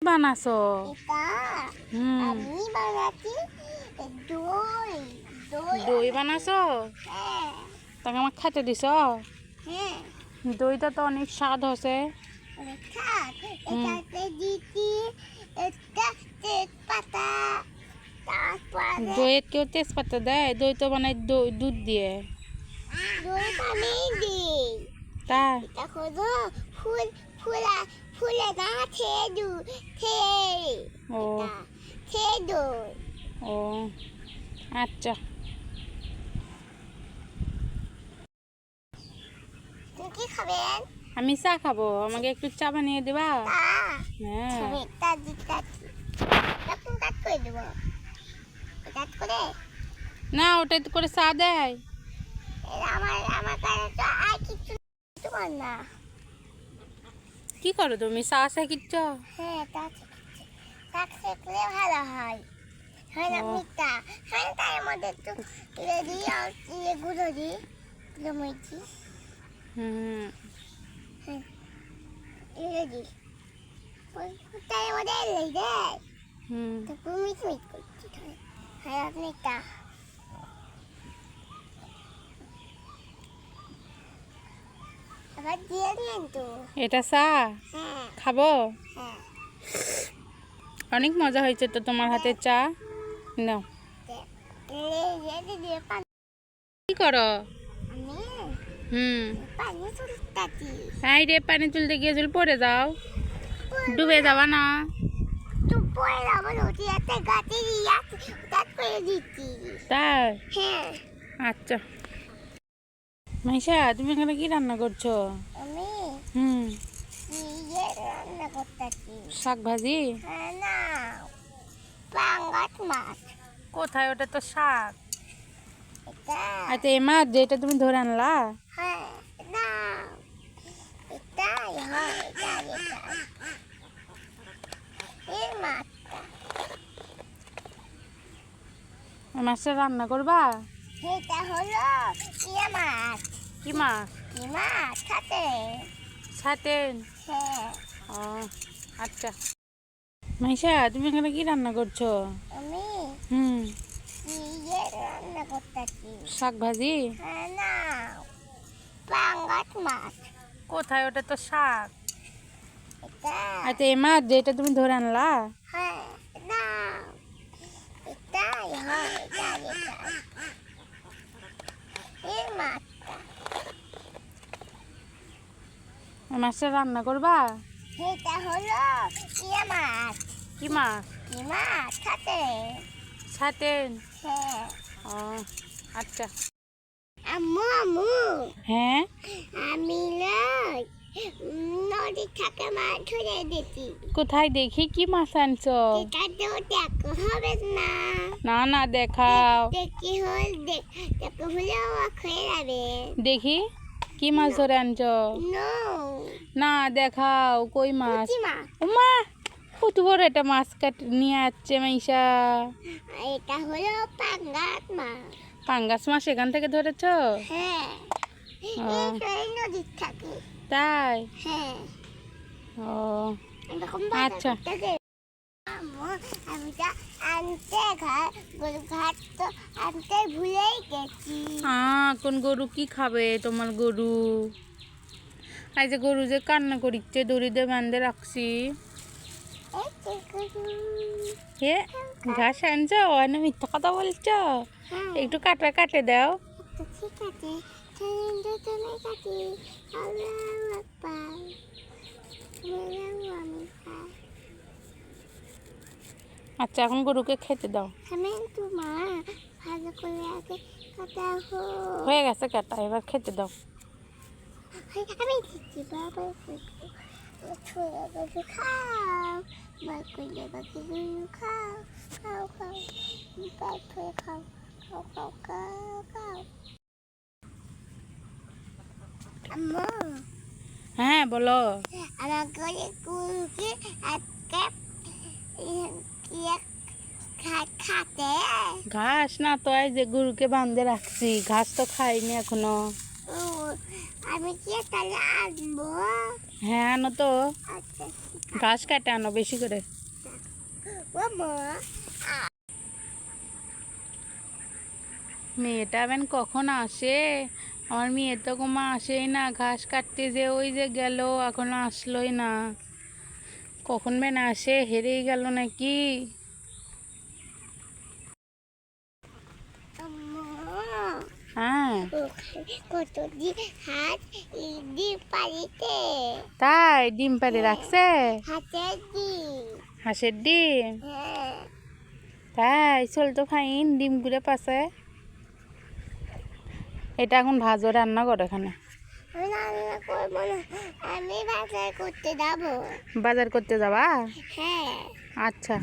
বানাছো? আমি বানাচ্ছি দই। দই বানাছো? হ্যাঁ তাকে আমার খেতে দিছ? হ্যাঁ দইটা তো অনেক স্বাদ হচ্ছে। এটাতে দিচ্ছি একটা তেজপাতা, তারপরে দইয়ের কেউ তেজপাতা দেয়? দই তো বানাই দুধ দিয়ে। দই বানিয়ে দিই। তা এটা হলো ফুল ফুলা ফুলে না খেয়ে খেয়ে ও খেয়ে দই। ও আচ্ছা। তুমি কি খাবেন? আমি চা খাবো, আমাকে একটু চা বানিয়ে দেবা? হ্যাঁ। আমি কাট করে দেবো। কাট করে না, ওটা করে চা দেয়? আমার কাছে তো আর কিছু তোমার না। কি করো তুমি, চা শিখছ? হ্যাঁ তা শিখলে ভালো হয়। হয় না মিঠা? হ্যাঁ তার মধ্যে একটু রেডি আর গুঁড়ো দিই, গুঁড়ো মরিচি। হুম হ্যাঁ রেডি তার মধ্যে এলেই দেয়। হুম তারপর মিট করছি। হ্যাঁ মিঠা আবার দিয়ে দিন তো। এটা চা হ্যাঁ খাবো? হ্যাঁ অনেক মজা হয়েছে তো তোমার হাতের চা। নাও। দিয়ে পানি কি করো? আমি হুম পানি তুলতাছি। এই রে, পানি তুলতে গিয়ে যদি পড়ে যাও, ডুবে যাবা না? পরে আমার নদীতে গাছে দিয়ে আছে, তাত করে দিচ্ছি। তাই? হ্যাঁ আচ্ছা। মাইশা, তুমি এখানে কি রান্না করছো? আমি হুম রান্না করতেছি। শাক ভাজি? হ্যাঁ না পাঙ্গাস মাছ। কোথায়? ওটা তো শাক। এটা আচ্ছা, এই মাছ যেটা তুমি ধরে আনলা? হ্যাঁ না এটাই হয় এটা এই মাছটা। এই মাছটা রান্না করবা? এটা হলো ইয়ে মাছ। কি মাছ? কি মাছ সাথে? সাথে? হ্যাঁ ও আচ্ছা। মাইশা, তুমি এখানে কি রান্না করছো? আমি হুম রান্না করতেছি। শাক ভাজি? হ্যাঁ না পাঙ্গাস মাছ। কোথায়? ওটা তো শাক। এটা আচ্ছা, এই মাছ যেটা তুমি ধরে আনলা? হ্যাঁ না এটাই হয় এটা এই মাছটা। এই মাছটা রান্না করবা? এটা হলো ইয়ে মাছ। কি মাছ? কি মাছ সাথে? সাথে? হ্যাঁ ও আচ্ছা। আম্মু আম্মু হ্যাঁ আমি নদী থেকে মাছ ধরে দিচ্ছি। কোথায় দেখি, কি মাছ আনছো? এটা তো দেখো হবে না। না না, দেখাও। দেখি হল দেখো হলে অবাক হয়ে যাবে। দেখি কি মাছ ধরে আনছো। নো না, দেখাও কই মাছ। পুঁটি মাছ। ওমা, কত বড় একটা মাছ নিয়ে আসছে মাইশা। এটা হলো পাঙ্গাস মাছ। পাঙ্গাস মাছ এখান থেকে ধরেছো? হ্যাঁ ও। এই নদীর থাকে। তাই? হ্যাঁ ও এরকম আচ্ছা। আম্মু আমি তো আনতে ঘাট তো আনতে ভুলেই গেছি। কোন গরু কি খাবে তোমার গরু? এই যে গরু যে কান্না করিচ্ছে, দড়িতে বাঁধে রাখছি। এই যে গরু। হে, ঘাস আনছো? না মিথ্যা কথা বলছো? হ্যাঁ একটু কাটে দাও। আচ্ছা, ঠিক আছে তুমি কাটি। আল্লাহু আকবার। আমি খাই। আচ্ছা, এখন গরুকে খেতে দাও। আমি তোমার ভালো করে আগে কাটা হয়ে গেছে কাটা, এবার খেতে দাও। আমি দিচ্ছি বাবা ছোড়া বাবু খাও বাকুলে বাকি খাও খাও খাও পেট হয়ে খাও খাও খাও খাও খাও। আম্মু হ্যাঁ বলো। আমার ঘরে গরুকে আজকে খাতে। ঘাস না তো, এই যে গরুকে বাঁধে রাখছি, ঘাস তো খাইনি এখনো। ও আমি কি তাহলে আনবো? হ্যাঁ আনো তো, আচ্ছা ঘাস কাটে আনো বেশি করে। ও মা মেয়েটা আবার কখন আসে? আমার মেয়ে তো কোমা আসেই না, ঘাস কাটতে যে ওই যে গেল, এখনো আসলোই না। কখন বেন আসে, হেরেই গেল নাকি? আম্মা হ্যাঁ ওখানে কত দিন হাত ডিম পাড়িতে তাই ডিম পাড়ে রাখছে? হাতের ডিম হাঁসের ডিম? হ্যাঁ তাই চল তো ফাইন ডিম গুলো পাশে। এটা এখন ভাজো, রান্না করো এখানে। আমি রান্না করবো না, আমি বাজার করতে যাবো। বাজার করতে যাবা? হ্যাঁ আচ্ছা।